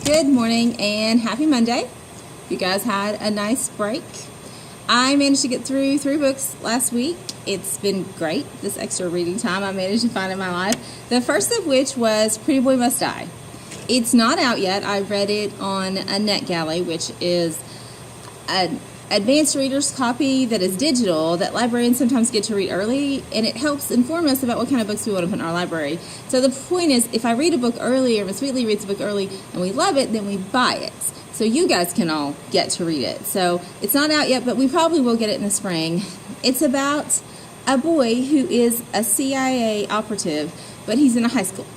Good morning and happy Monday. You guys had a nice break. I managed to get through 3 books last week. It's been great, this extra reading time I managed to find in my life. The first of which was Prettyboy Must Die. It's not out yet. I read it on a NetGalley, which is an advanced reader's copy that is digital that librarians sometimes get to read early, and it helps inform us about what kind of books we want to put in our library. So the point is, if I read a book early or Miss Wheatley reads a book early and we love it, then we buy it. So you guys can all get to read it. So it's not out yet, but we probably will get it in the spring. It's about a boy who is a CIA operative, but he's in a high school.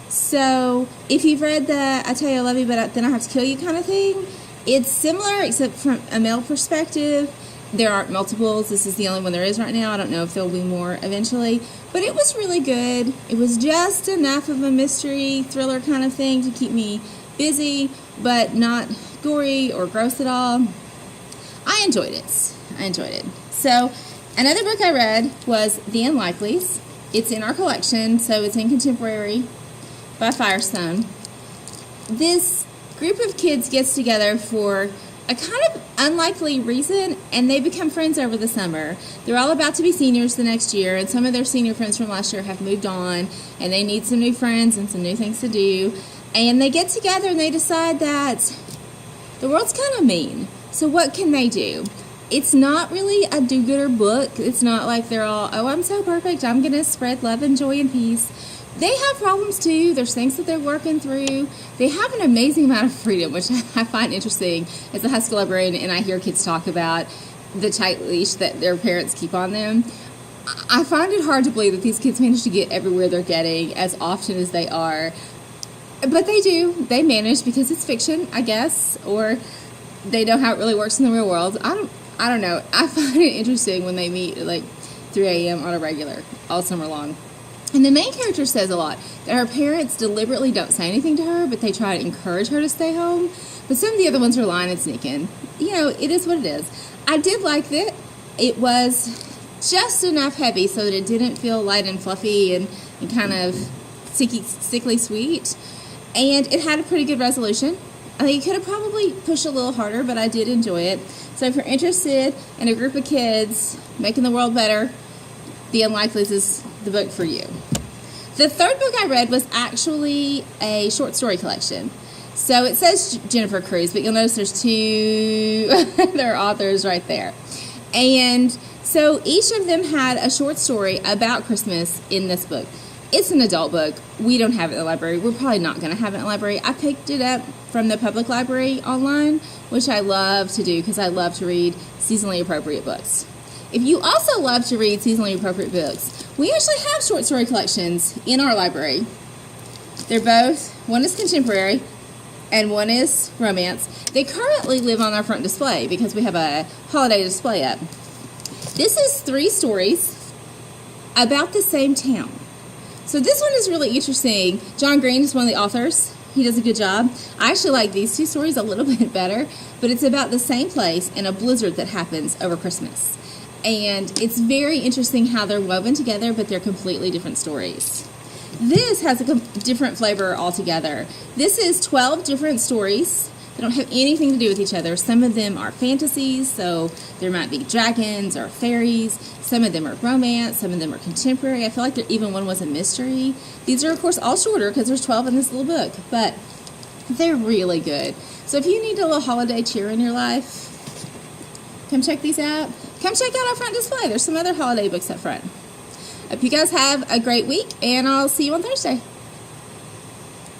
So if you've read the I Tell You I Love You, but then I have to kill you kind of thing, it's similar except from a male perspective. There aren't multiples. This is the only one there is right now. I don't know if there'll be more eventually. But it was really good. It was just enough of a mystery thriller kind of thing to keep me busy, but not gory or gross at all. I enjoyed it. So another book I read was The Unlikelies. It's in our collection, so it's in contemporary by Firestone. This group of kids gets together for a kind of unlikely reason, and they become friends over the summer. They're all about to be seniors the next year, and some of their senior friends from last year have moved on, and they need some new friends and some new things to do. And they get together and they decide that the world's kind of mean. So what can they do? It's not really a do-gooder book. It's not like they're all, oh, I'm so perfect, I'm going to spread love and joy and peace. They have problems too. There's things that they're working through. They have an amazing amount of freedom, which I find interesting as a high school librarian, and I hear kids talk about the tight leash that their parents keep on them. I find it hard to believe that these kids manage to get everywhere they're getting as often as they are. But they do. They manage because it's fiction, I guess, or they know how it really works in the real world. I don't know. I find it interesting when they meet at like 3 a.m. on a regular all summer long. And the main character says a lot, that her parents deliberately don't say anything to her, but they try to encourage her to stay home. But some of the other ones are lying and sneaking. You know, it is what it is. I did like it. It was just enough heavy so that it didn't feel light and fluffy and kind of sickly sweet. And it had a pretty good resolution. I think it could have probably pushed a little harder, but I did enjoy it. So if you're interested in a group of kids making the world better, The Unlikelies is the book for you. The third book I read was actually a short story collection. So it says Jennifer Cruise, but you'll notice there's 2 other authors right there. And so each of them had a short story about Christmas in this book. It's an adult book. We don't have it in the library. We're probably not going to have it in the library. I picked it up from the public library online, which I love to do because I love to read seasonally appropriate books. If you also love to read seasonally appropriate books, we actually have short story collections in our library. They're both, one is contemporary and one is romance. They currently live on our front display because we have a holiday display up. This is 3 stories about the same town. So this one is really interesting. John Green is one of the authors. He does a good job. I actually like these 2 stories a little bit better, but it's about the same place and a blizzard that happens over Christmas. And it's very interesting how they're woven together, but they're completely different stories. This has a different flavor altogether. This is 12 different stories. They don't have anything to do with each other. Some of them are fantasies, so there might be dragons or fairies. Some of them are romance. Some of them are contemporary. I feel like even one was a mystery. These are, of course, all shorter because there's 12 in this little book, but they're really good. So if you need a little holiday cheer in your life, come check these out. Come check out our front display. There's some other holiday books up front. Hope you guys have a great week, and I'll see you on Thursday.